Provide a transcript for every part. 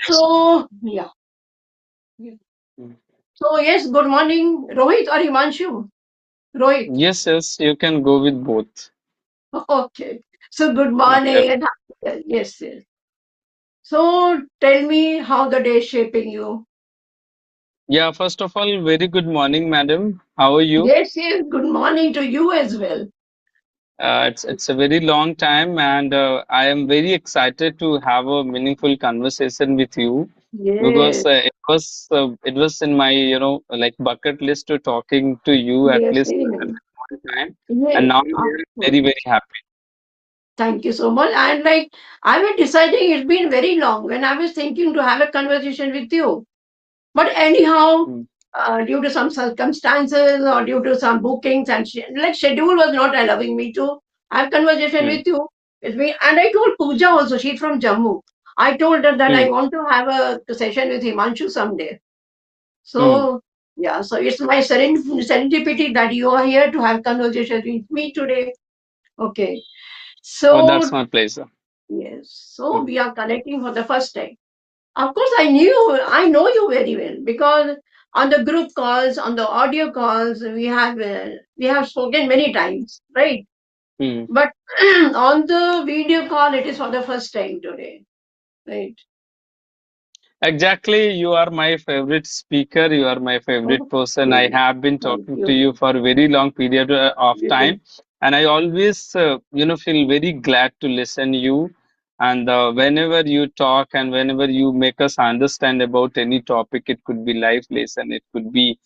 So, yeah. Mm. So, yes, good morning, Rohit or Himanshu? Rohit. Yes, yes, you can go with both. Okay. So, good Okay. morning and yes, yes. So, tell me how the day is shaping you. Yeah, first of all, very good morning, madam. How are you? Yes, yes, good morning to you as well. It's a very long time, and I am very excited to have a meaningful conversation with you because Yes, it was in my like bucket list to talking to you at yes, least yes. one time, and Yes, now I'm of very course. very happy. Thank you so much. And like, I was deciding it's been very long when I was thinking to have a conversation with you. But anyhow, Mm, due to some circumstances or due to some bookings and like schedule was not allowing me to have conversation mm, with you. It's been, and I told Pooja also, she's from Jammu. I told her that I mm, want to have a session with Himanshu someday. mm. So yeah, so it's my serendipity that you are here to have conversation with me today. Okay. Oh, So that's my pleasure. yes, so Mm. we are connecting for the first time. Of course, I know you very well because on the group calls, on the audio calls, we have spoken many times, right? Mm. But on the video call, it is for the first time today, right? Exactly, you are my favorite speaker. You are my favorite person. I Okay, have been thank talking to you. you for a very long period of Yes, time, and I always, feel very glad to listen you. And whenever you talk and whenever you make us understand about any topic, it could be life lesson, it could be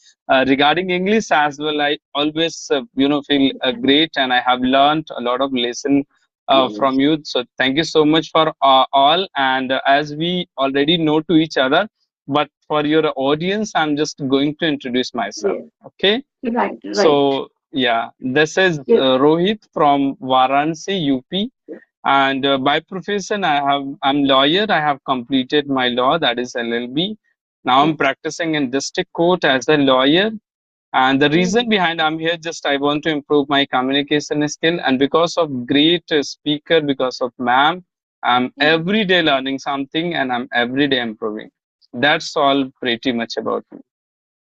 regarding English as well. I always, feel great, and I have learned a lot of lesson yes, from you. So thank you so much for all. And as we already know to each other, but for your audience, I'm just going to introduce myself. yes, Okay. right, right. So yeah, this is Yes, Rohit from Varanasi, UP. And by profession, I'm lawyer. I have completed my law, that is LLB. Now I'm okay. practicing in district court as a lawyer, and the reason Mm, behind I'm here, just I want to improve my communication skill. And because of great speaker, because of ma'am, I'm mm. every day learning something and I'm every day improving. That's all pretty much about me.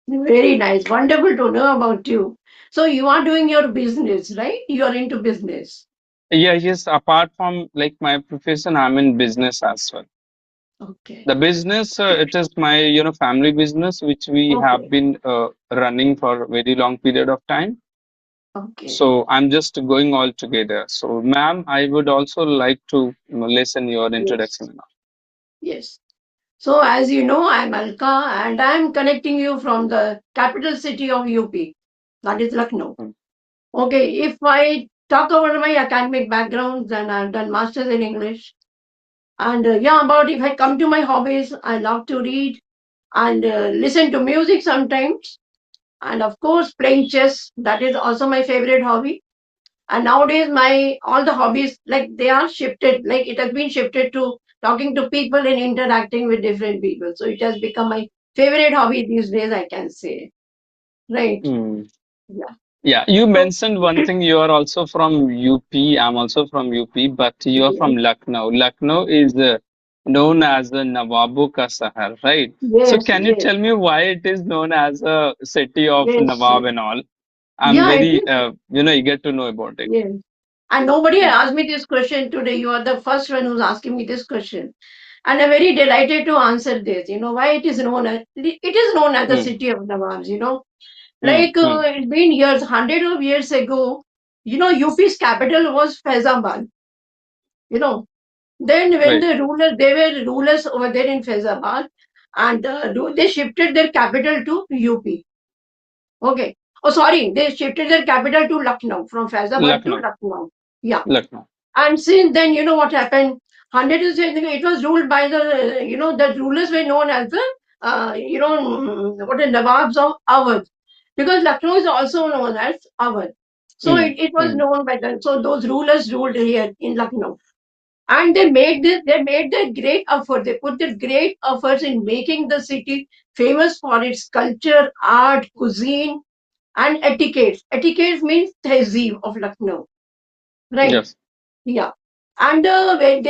Very nice, wonderful to know about you. So you are doing your business, right? You are into business. Yeah, yes, apart from like my profession, I'm in business as well. Okay, The business, it is my, family business, which we have okay, been running for a very long period of time. okay. So I'm just going all together. So, ma'am, I would also like to listen your Yes, introduction now. yes. So, as you know, I'm Alka and I'm connecting you from the capital city of UP, that is Lucknow. Mm, Okay, if I talk about my academic background, then I've done masters in English. And yeah, about if I come to my hobbies, I love to read and listen to music sometimes. And of course, playing chess, that is also my favorite hobby. And nowadays my all the hobbies like they are shifted, like it has been shifted to talking to people and interacting with different people, so it has become my favorite hobby these days, I can say, right? mm. Yeah. Yeah, you So mentioned one thing. You are also from UP. I'm also from UP, but you are yes, from Lucknow. Lucknow is known as the Nawabo ka Sahar, right? So, yes, can you yes, tell me why it is known as a city of yes, Nawab and all? I'm yeah, it very, is. eager to know about it. Yes, and nobody Mm, asked me this question today. You are the first one who's asking me this question, and I'm very delighted to answer this. You know why it is known as, it is known as the mm, city of Nawabs, you know. mm, Like mm. it's been years, hundred of years ago, you know, UP's capital was Faizabad. You know, then when Right. the rulers, they were rulers over there in Faizabad, and they shifted their capital to UP. Okay. Oh, sorry, they shifted their capital to Lucknow from Faizabad to Lucknow. Lucknow. Yeah. Lucknow. And since then, you know what happened? Hundred years ago, it was ruled by the, you know, the rulers were known as the, what the Nawabs of Awadh, because Lucknow is also known as Awadh. So Mm, it was mm. known by the, so those rulers ruled here in Lucknow. And they made their great effort. They put their great efforts in making the city famous for its culture, art, cuisine, and etiquette. Etiquette means tehzeeb of Lucknow, right? Yes. Yeah. And they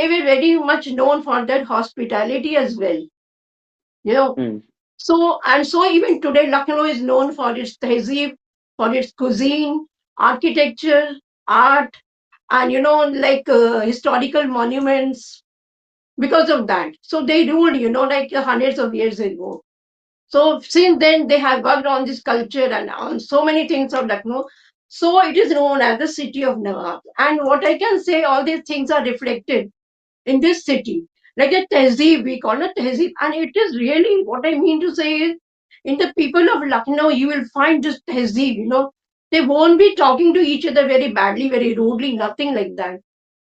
were very much known for their hospitality as well. you know. mm, So even today, Lucknow is known for its tehzeeb, for its cuisine, architecture, art, and like historical monuments because of that. So they ruled, like hundreds of years ago. So since then, they have worked on this culture and on so many things of Lucknow. So it is known as the city of Nawab. And what I can say, all these things are reflected in this city. Like a tehzeeb, we call it tehzeeb. And it is really, what I mean to say is, in the people of Lucknow, you will find this tehzeeb, They won't be talking to each other very badly, very rudely, nothing like that.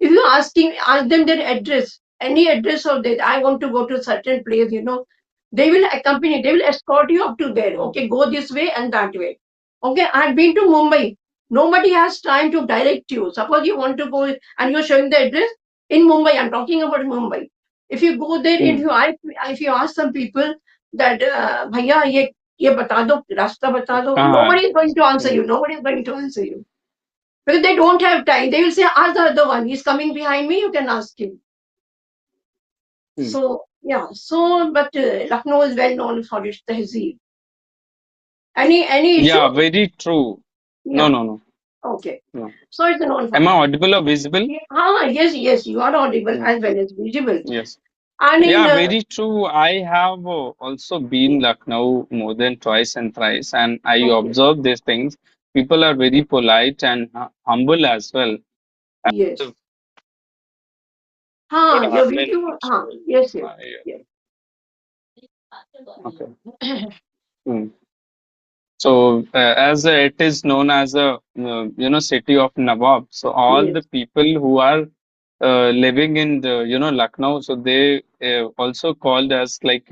If you ask them their address, any address of that, I want to go to a certain place, they will accompany, they will escort you up to there. Okay, go this way and that way. Okay, I've been to Mumbai. Nobody has time to direct you. Suppose you want to go and you're showing the address in Mumbai. I'm talking about Mumbai. If you go there, mm. if you ask some people that भैया ये बता दो रास्ता बता दो, Ah, nobody is going to answer mm, you. Nobody is going to answer you because they don't have time. They will say, ask the other one. He's coming behind me. You can ask him. mm. So yeah. So but Lucknow is well known for its tehzeeb. Any issue? Yeah, very true. No, Yeah. no, no, Okay. no. So it's known for Am I that. audible or visible? Yeah, yes, yes, you are audible Mm, as well as visible. yes. And in Yeah, very true. I have also been Lucknow more than twice and thrice, and I okay, observe these things. People are very polite and humble as well. yes. The food Your have been video. Yes, yes, yes. okay. Mm. So, as it is known as a city of Nawab, so all the Yes. people who are living in the Lucknow, so they also called as like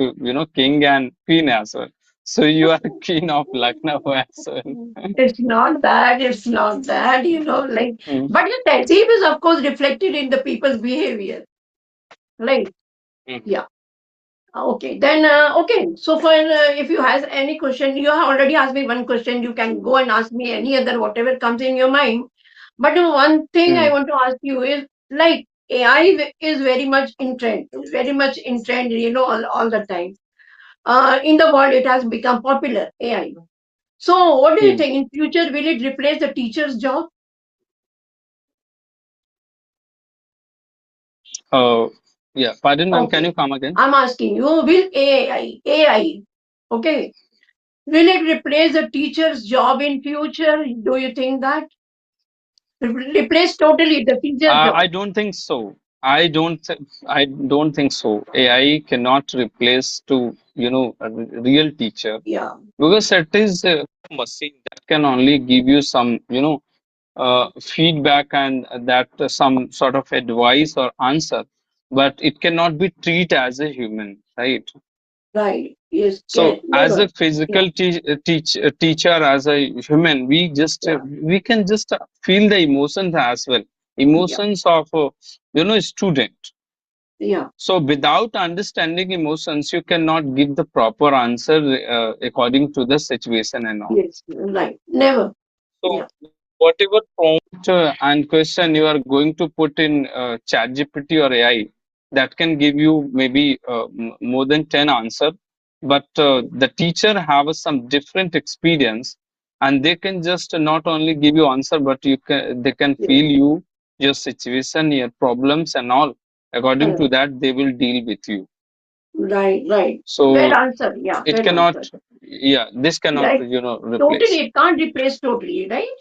king and queen as well. So you are queen of Lucknow as well. It's not that, it's not that, like, Mm, but the tehzeeb is, of course, reflected in the people's behavior, right? mm, Yeah. Okay, then, okay. So, for if you has any question, you have already asked me one question. You can go and ask me any other, whatever comes in your mind. But one thing I mm. want to ask you is like AI is very much in trend, very much in trend, all the time. In the world, it has become popular, AI. So, what do you Mm. think? In future, will it replace the teacher's job? Uh, yeah, pardon, ma'am, can you Okay. come again? I'm asking you, will AI, okay, will it replace the teacher's job in future? Do you think that? Replace totally the teacher's job? I don't think so. I don't think so. AI cannot replace to a real teacher Yeah, because it is a machine that can only give you some feedback and that some sort of advice or answer, but it cannot be treated as a human, right? right. Yes, So, as never. a Yeah, physical teacher, as a human, yeah, we can just feel the emotions as well, yeah, emotions of student. yeah. So, without understanding emotions, you cannot give the proper answer according to the situation and all. Yes, right. Never. So, Yeah, whatever prompt and question you are going to put in ChatGPT or AI, that can give you maybe more than 10 answer. But the teacher have some different experience, and they can just not only give you answer, but they can yes, feel you, your situation, your problems, and all. According to correct. that, they will deal with you. Right, right. Fair So answer. Yeah, it fair answer. cannot, yeah, this cannot, Like totally, replace. it can't replace totally, right?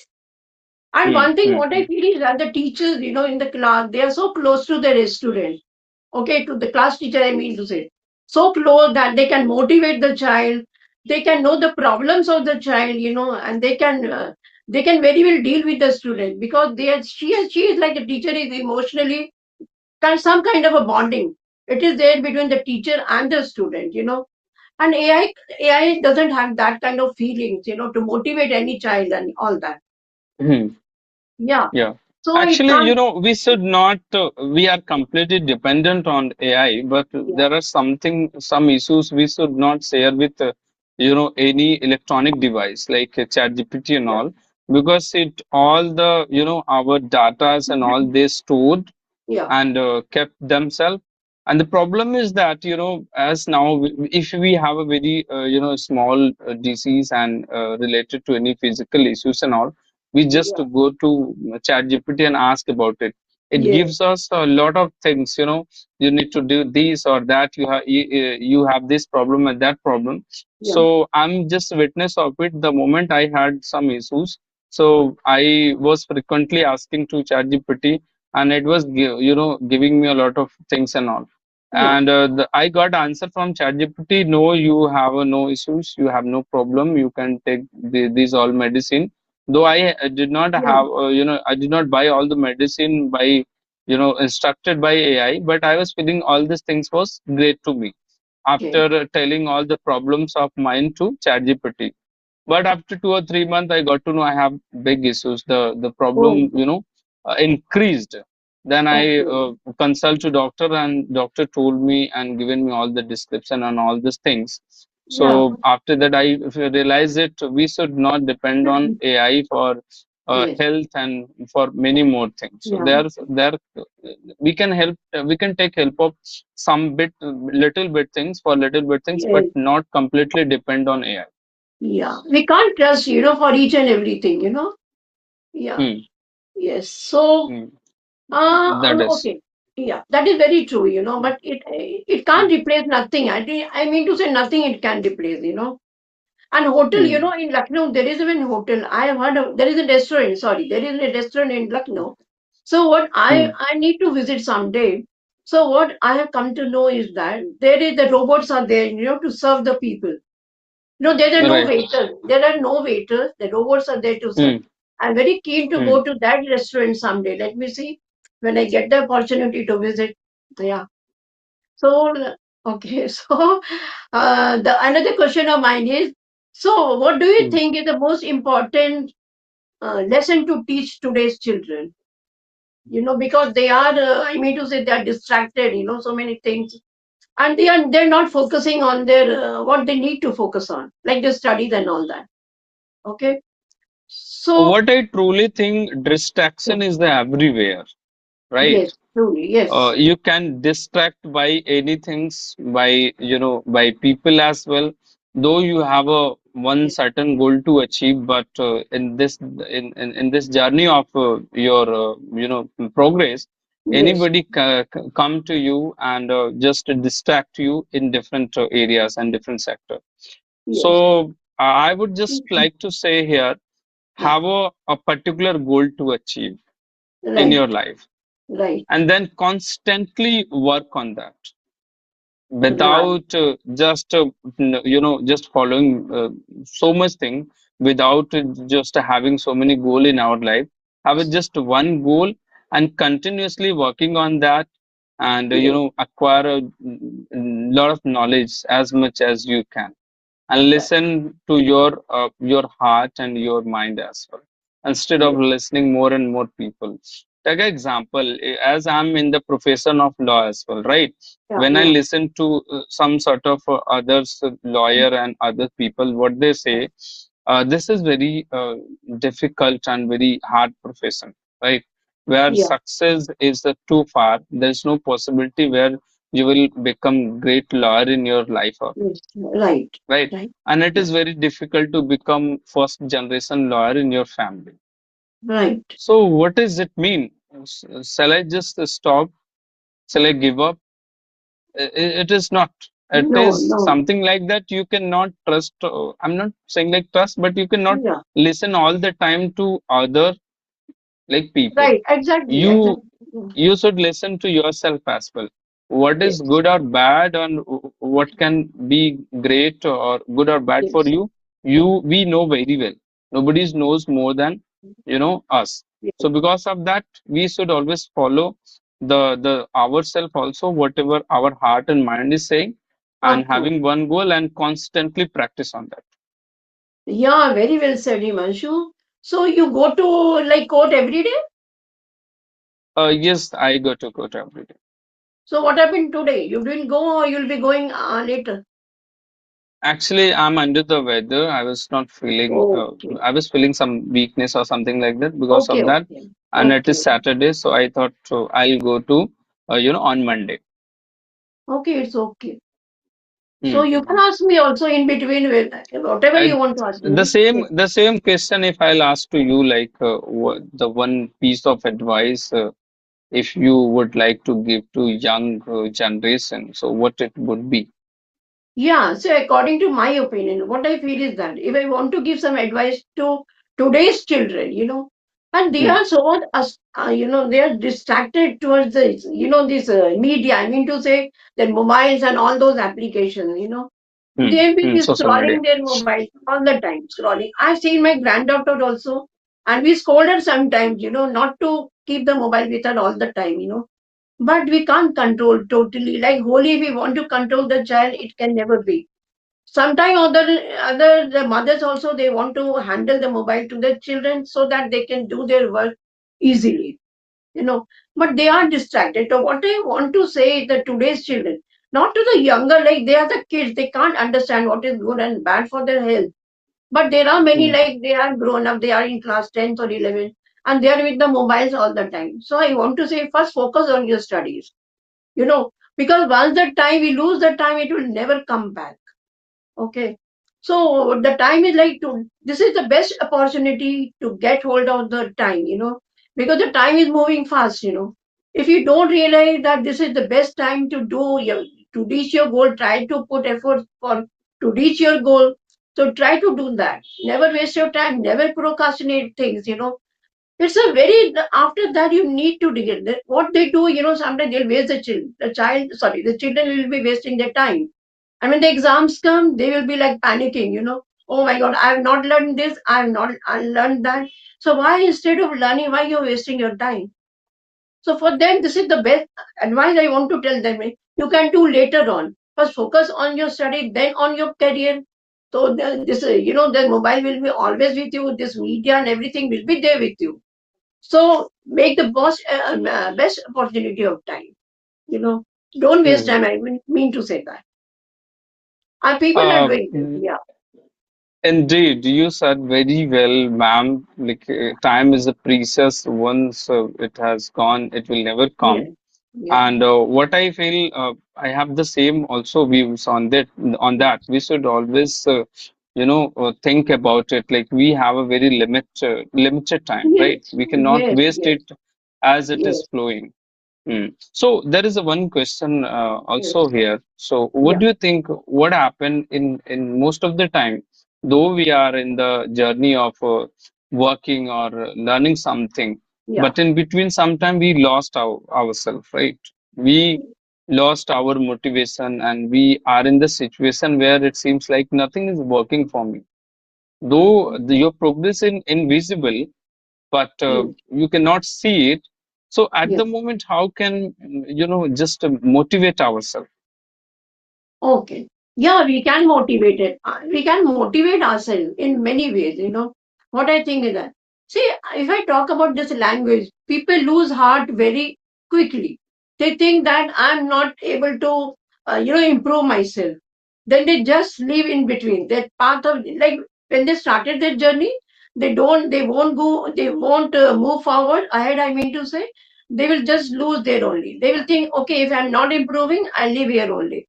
And Hmm, one thing, hmm, what I hmm, feel is that the teachers, in the class, they are so close to their students. Okay, to the class teacher, I mean to say, so close that they can motivate the child. They can know the problems of the child, and they can very well deal with the student because she is like a teacher is emotionally some kind of a bonding. It is there between the teacher and the student, and AI doesn't have that kind of feelings, to motivate any child and all that. hmm. Yeah. Yeah. So it Actually, can't. we should not, we are completely dependent on AI, but Yeah. there are some issues we should not share with, any electronic device like ChatGPT and Yeah. all, because all the, our datas and all they stored Yeah. and kept themselves. And the problem is that, as now, if we have a very, small disease and related to any physical issues and all, we just Yeah. go to ChatGPT and ask about it. It Yes. gives us a lot of things, you need to do this or that. You have this problem and that problem. Yeah. So I'm just witness of it. The moment I had some issues, so I was frequently asking to ChatGPT, and it was, giving me a lot of things and all. Yeah. And I got answer from ChatGPT. No, you have no issues. You have no problem. You can take these all medicine. Though I did not Yeah. have, I did not buy all the medicine by, instructed by AI. But I was feeling all these things was great to me after Okay. telling all the problems of mine to ChatGPT. But after 2 or 3 months, I got to know I have big issues. The Oh. problem, increased. Then I Okay. consult to doctor, and doctor told me and given me all the description and all these things. Yeah. So after that, I realized that we should not depend on AI for Yes. health and for many more things. So Yeah. there we can help. We can take help of some bit, little bit things for little bit things, but Yes. not completely depend on AI. Yeah. We can't trust, for each and everything. Yeah. Hmm. Yes. So, Hmm. That is. okay. Yeah, that is very true, but it can't Hmm. replace nothing. I mean to say nothing it can replace. And hotel, Hmm. in Lucknow, there is even hotel. I have heard of, there is a restaurant, sorry, there is a restaurant in Lucknow. So what Hmm. I need to visit someday. So what I have come to know is that the robots are there, to serve the people. No, there are no Right. waiters. There are no waiters. The robots are there to serve. Hmm. I'm very keen to Hmm. go to that restaurant someday. Let me see when I get the opportunity to visit. Yeah. So okay. So the another question of mine is, so what do you Hmm. think is the most important lesson to teach today's children? Because they are, I mean to say, they are distracted. So many things, and they're not focusing on their what they need to focus on, like the studies and all that. Okay. So, What I truly think, yeah, distraction is the everywhere, right? yes, truly, yes, You can distract by anything, by, by people as well. Though you have a one yes, certain goal to achieve, but in this journey of your progress, yes, anybody come to you and just distract you in different areas and different sectors. yes, So I would just like to say here, yeah, have a particular goal to achieve in right, your life, right, and then constantly work on that right, without just following so much thing, without just having so many goal in our life. Have it just one goal and continuously working on that, and yes, acquire a lot of knowledge as much as you can, and right, listen to your heart and your mind as well, instead of yes, listening more and more people. Take an example, as I'm in the profession of law as well, right? yeah, When I yeah, listen to some sort of others, lawyer and other people, what they say, this is very difficult and very hard profession, right? Where yeah, success is too far, there's no possibility where you will become great lawyer in your life, yes, right, right? right, And it yeah, is very difficult to become first generation lawyer in your family. right. So what does it mean? Shall I just stop? Shall I give up? It is not. It No, is no, something like that you cannot trust. I'm not saying like trust, but you cannot yeah, listen all the time to other like people. right, exactly, You exactly. Yeah. you should listen to yourself as well. What is Yes, good or bad, and what can be great or good or bad for yes, you, we know very well. Nobody knows more than us. yes, So because of that, we should always follow the ourself also, whatever our heart and mind is saying, and of course. having one goal and constantly practice on that. Yeah, very well said, Himanshu. So you go to like court every day? Yes, I go to court every day. So what happened today? You didn't go or you'll be going later? Actually, I'm under the weather. I was not feeling, Okay. I was feeling some weakness or something like that because Okay, of that. okay. And it is Okay. Saturday, so I thought I'll go to, on Monday. Okay, it's okay. So you can Hmm. ask me also in between with whatever I, you want to ask the me. same Yes. the same question if I'll ask to you, like the one piece of advice if you would like to give to young generation, so what it would be? Yeah, so according to my opinion, what I feel is that if I want to give some advice to today's children, and they Hmm. are so much, they are distracted towards this, this media. I mean to say their mobiles and all those applications, they will be Social media. scrolling their mobile all the time, scrolling. I've seen my granddaughter also, and we scold her sometimes, not to keep the mobile with her all the time, but we can't control totally. Like wholly, if we want to control the child, it can never be. Sometimes other the mothers also they want to handle the mobile to their children so that they can do their work easily, you know. But they are distracted. So what I want to say is that today's children, not to the younger, like they are the kids, they can't understand what is good and bad for their health. But there are many Hmm. like they are grown up, they are in class 10th or 11th, and they are with the mobiles all the time. So I want to say first focus on your studies, because once the time we lose the time, it will never come back. Okay. So the time is like this is the best opportunity to get hold of the time, because the time is moving fast, If you don't realize that this is the best time to reach your goal, try to put effort for to reach your goal. So try to do that. Never waste your time, never procrastinate things, It's a very after that you need to get what they do, sometimes they'll waste the children will be wasting their time. And when the exams come, they will be like panicking, Oh my God, I have not learned this. I learned that. So why instead of learning, why you're wasting your time? So for them, this is the best advice I want to tell them. You can do later on. First focus on your study, then on your career. So the mobile will be always with you. This media and everything will be there with you. So make the best opportunity of time. You know, don't waste Hmm. time. I mean to say that. And people are Uh, doing this. Yeah. Indeed, you said very well, ma'am. Like time is a precious. Once it has gone, it will never Yeah. come. Yeah. And what I feel, I have the same also views on that. On that, we should always, think about it. Like we have a very limited time, right? Yes. We cannot Yes. waste Yes. it as it is Yes. flowing. So there is a one question also Yes. here. So what Yeah. do you think? What happened in most of the time, though we are in the journey of working or learning something, Yeah. but in between, sometime we lost ourselves, right? We lost our motivation, and we are in the situation where it seems like nothing is working for me. Though your progress is invisible, but Yes. you cannot see it. So at the Yes. moment, how can just motivate ourselves? Okay. Yeah, we can motivate it. We can motivate ourselves in many ways, What I think is that, see, if I talk about this language, people lose heart very quickly. They think that I'm not able to, improve myself. Then they just live in between. That path of, like, when they started their journey, they won't move forward ahead, I mean to say. They will just lose there only. They will think, okay, if I'm not improving, I'll live here only.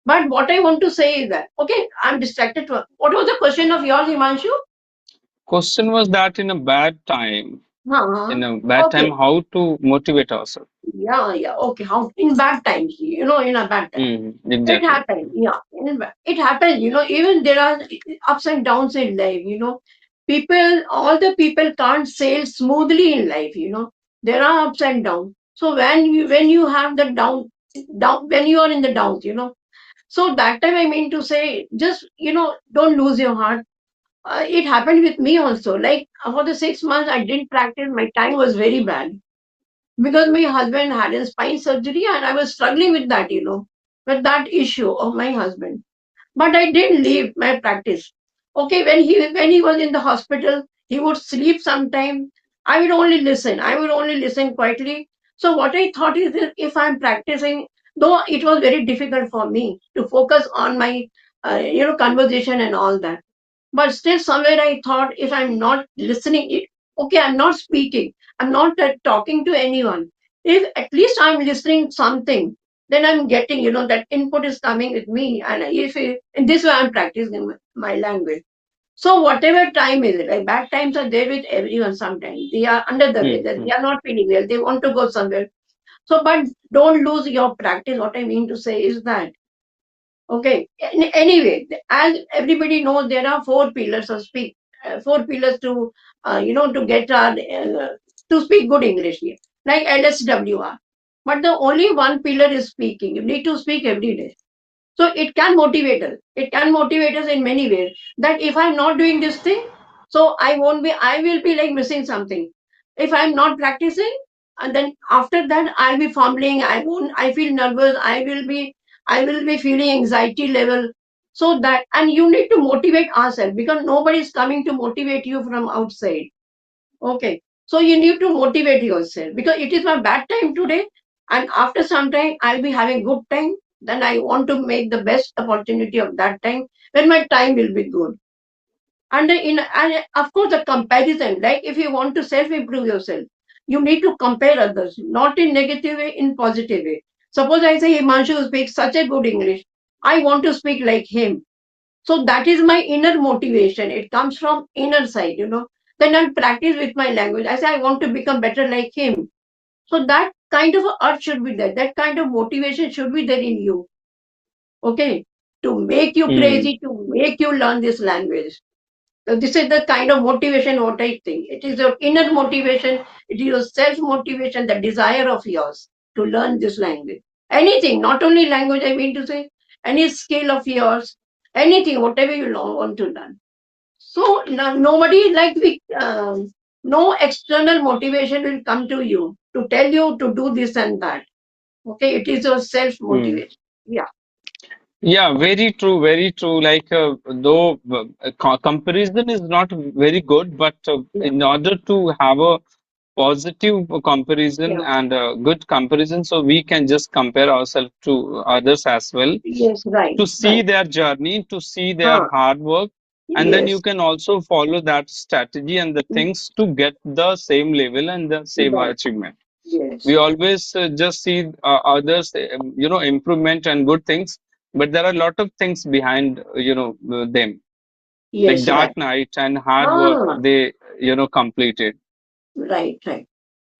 But what I want to say is that, okay, I'm distracted. What was the question of yours, Himanshu? Question was that in Huh? a bad time, Okay. how to motivate ourselves? Yeah, yeah. Okay. How in bad times, in a bad time. It Exactly. happens. Yeah. It happens, even there are ups and downs in life, all the people can't sail smoothly in life, There are ups and downs. So when you have the when you are in the downs, so that time I mean to say, just, don't lose your heart. It happened with me also. Like for the 6 months I didn't practice, my time was very bad because my husband had a spine surgery and I was struggling with that, with that issue of my husband. But I didn't leave my practice. Okay, when he was in the hospital, he would sleep sometime. I would only listen. I would only listen quietly. So what I thought is that if I'm practicing, though it was very difficult for me to focus on my conversation and all that, but still somewhere I thought if I'm not listening, okay, I'm not speaking, I'm not talking to anyone. If at least I'm listening something, then I'm getting, that input is coming with me. And if in this way, I'm practicing my language. So whatever time is it, like bad times are there with everyone sometimes. They are under the mm, weather, mm, they are not feeling well, they want to go somewhere. So, but don't lose your practice. What I mean to say is that, okay, anyway, as everybody knows, there are four pillars of speak, four pillars to, to get our, to speak good English here, like LSWR. But the only one pillar is speaking. You need to speak every day. So it can motivate us. It can motivate us in many ways. That if I'm not doing this thing, so I will be like missing something. If I'm not practicing, and then after that I'll be fumbling, I feel nervous, I will be feeling anxiety level. So that, and you need to motivate ourselves because nobody is coming to motivate you from outside. Okay. So you need to motivate yourself because it is my bad time today, and after some time I'll be having good time. Then I want to make the best opportunity of that time when my time will be good. And of course the comparison, like if you want to self improve yourself, you need to compare others, not in negative way, in positive way. Suppose I say Himanshu speaks such a good English, I want to speak like him. So that is my inner motivation. It comes from inner side. Then I'll practice with my language. I say I want to become better like him. So that kind of a urge should be there. That kind of motivation should be there in you. Okay. To make you mm, crazy, to make you learn this language. So this is the kind of motivation what I think. It is your inner motivation, it is your self motivation, the desire of yours to learn this language. Anything, not only language, I mean to say, any skill of yours, anything, whatever you want to learn. So nobody like no external motivation will come to you to tell you to do this and that. Okay, it is your self mm. motivation. Yeah, Yeah, very true, very true. Like, though comparison is not very good, but yeah, in order to have a positive comparison yeah. and a good comparison, so we can just compare ourselves to others as well, Yes, right, to see right. their journey, to see their Huh. hard work, and then you Yes, can also follow that strategy and the mm, things to get the same level and the same right. achievement. We Yes, always just see others, improvement and good things, but there are a lot of things behind, them, like yes, dark right. night and hard work Ah, they, completed. right, right.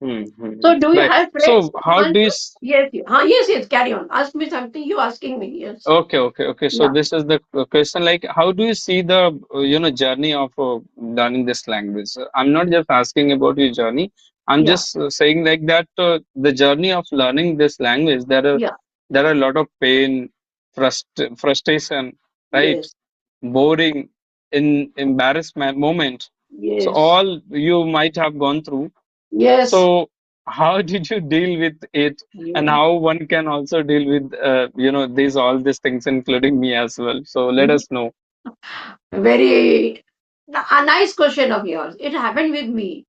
Mm-hmm. So, do you Right. have friends, So how do you Himanshu? Yes, yes, yes. Carry on. Ask me something. You asking me? Yes. Okay, okay, okay. So Yeah, this is the question, like, how do you see the, journey of learning this language? I'm not just asking about your journey. I'm yeah, just saying like that the journey of learning this language, yeah. there are a lot of pain, frustration, right? Yes, Boring, in embarrassment moment. So yes, all you might have gone through. yes, So how did you deal with it, and yes. how one can also deal with these all these things, including me as well? So let Mhm. us know. Very a nice question of yours. It happened with me.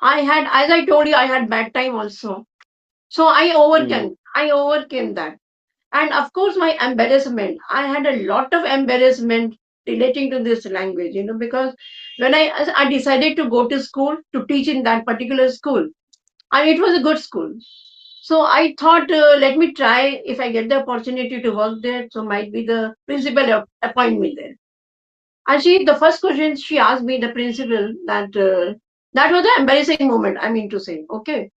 I had, as I told you, I had bad time also. So Mm, I overcame that. And of course, my embarrassment. I had a lot of embarrassment relating to this language, because when I decided to go to school to teach in that particular school, and it was a good school. So I thought, let me try if I get the opportunity to work there. So might be the principal appoint me there. And the first question she asked me, the principal, that was an embarrassing moment. I mean to say, okay.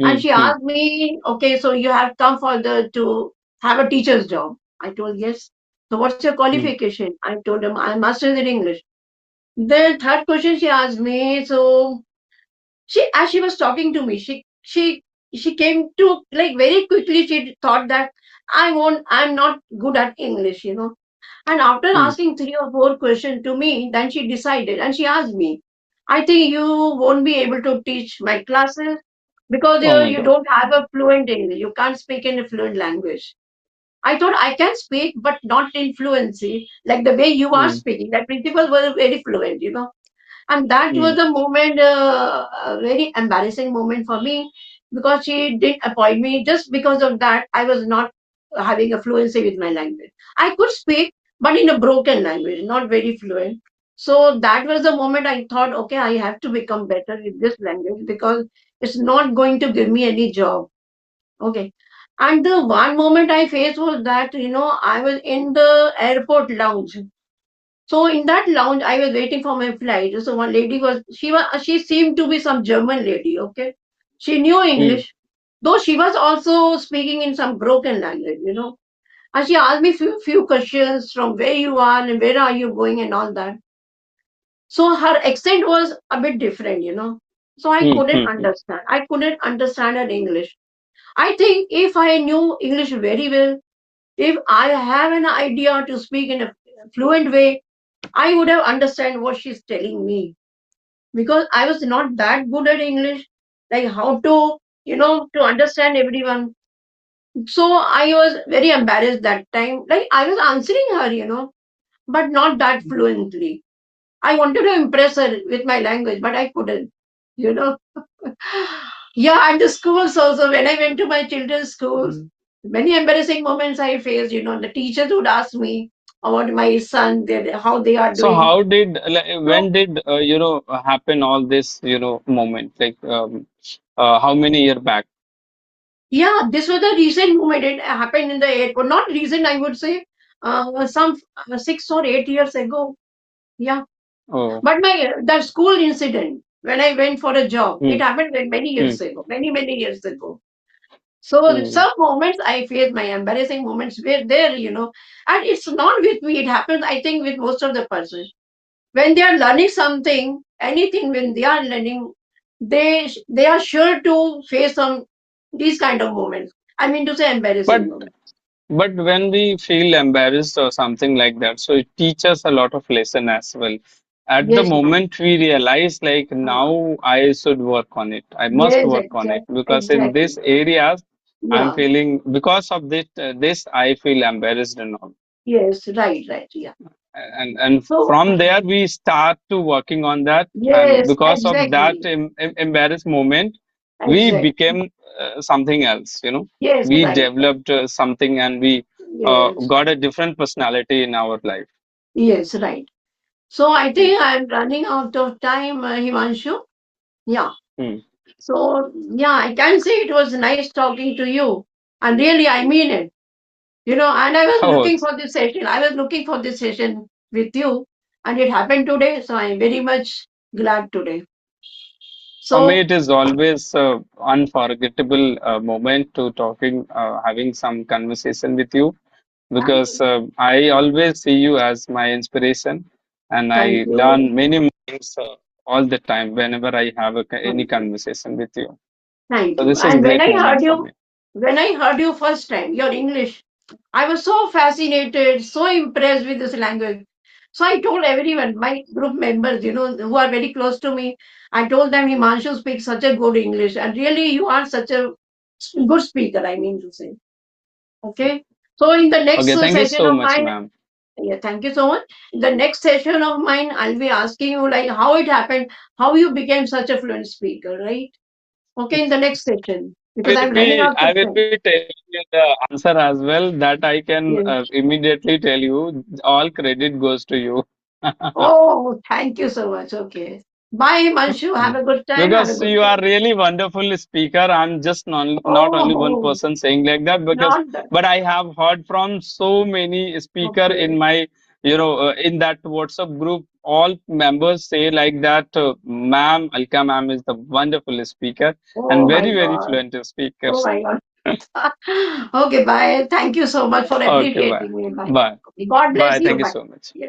And mm, she mm, asked me, okay, so you have come for the to have a teacher's job. I told yes. So what's your mm, qualification? I told them I'm master's in English. The third question she asked me, so as she was talking to me, she came to like very quickly. She thought that I'm not good at English. And after mm. asking three or four questions to me, then she decided and she asked me, I think you won't be able to teach my classes because Oh my you God. don't have a fluent English. You can't speak in a fluent language. I thought I can speak, but not in fluency, like the way you are Mm, speaking. That principal was very fluent. And that mm, was a moment, a very embarrassing moment for me because she didn't appoint me. Just because of that, I was not having a fluency with my language. I could speak, but in a broken language, not very fluent. So that was the moment I thought, okay, I have to become better with this language because it's not going to give me any job. Okay. And the one moment I faced was that, I was in the airport lounge. So in that lounge, I was waiting for my flight. So one lady she seemed to be some German lady, okay? She knew Hmm. English, though she was also speaking in some broken language. And she asked me few questions from where you are and where are you going and all that. So her accent was a bit different. So I Hmm. couldn't Hmm. Hmm. understand. I couldn't understand her English. I think if I knew English very well, if I have an idea to speak in a fluent way, I would have understand what she's telling me, because I was not that good at English, like how to understand everyone. So I was very embarrassed that time. Like I was answering her, but not that fluently. I wanted to impress her with my language, but I couldn't. You know. Yeah, and the schools also. When I went to my children's schools, many embarrassing moments I faced. The teachers would ask me about my son, how they are So doing. how did like, So when did happen all this moment like how many year back? yeah, this was a recent moment. It happened in the airport. Not recent, I would say, some 6 or 8 years ago. Yeah, Oh. but the school incident when I went for a job, Hmm. it happened many Hmm. years ago, many years ago. So Hmm. some moments I faced, my embarrassing moments were there, and it's not with me. It happens, I think, with most of the persons when they are learning something, anything. When they are learning, they are sure to face some these kind of moments. I mean to say But embarrassing moments. But when we feel embarrassed or something like that, so it teaches a lot of lesson as well. At the Yes, ma'am. moment we realize like Uh, now I should work on it. I must yes, work on it because in exactly. this areas I'm Yeah. feeling because of this I feel embarrassed and all. Yes. Right. Right. Yeah. And So from there we start to working on that and yes, because of that exactly. embarrassed moment we Exactly. became something else, Yes. we Right. Right. developed something and we Yes. got a different personality in our life. Yes. Right. So I Hmm. think I'm running out of time, Himanshu. Yeah. Hmm. So yeah, I can say it was nice talking to you, and really I mean it. And I was Oh, looking for this session. I was looking for this session with you, and it happened today. So I'm very much glad today. for me So it is always unforgettable moment to talking having some conversation with you because I always see you as my inspiration and I thank learn you, many things all the time whenever I have any thank you, conversation with you. thank So you. this is And when great I moment heard for you, me. when I heard you first time, your English, I was so fascinated, so impressed with this language. So I told everyone, my group members, who are very close to me, I told them, Himanshu speaks such a good English, and really you are such a good speaker. I mean to say, okay. So in the next Okay, thank you session so of much, mine, ma'am. yeah, thank you so much. The next session of mine, I'll be asking you like how it happened, how you became such a fluent speaker, right? Okay, in the next session, because I'm running out I of will time. be telling you the answer as well that I can Yes. immediately tell you. All credit goes to you. Oh, thank you so much. Okay. Bye, Manshu. Have a good time. Have a Because good you are day. really wonderful speaker. I'm just not only one Oh, person saying like that because not that. but I have heard from so many speaker in Okay. my in that WhatsApp group. All members say like that, ma'am, Alka ma'am is the wonderful speaker and Oh my very God. fluent speaker. Oh my God. Okay, bye. Thank you so much for Okay, bye. appreciating me. Bye. Bye. Okay, God bless Bye. you. Thank you Bye. so much. Yeah.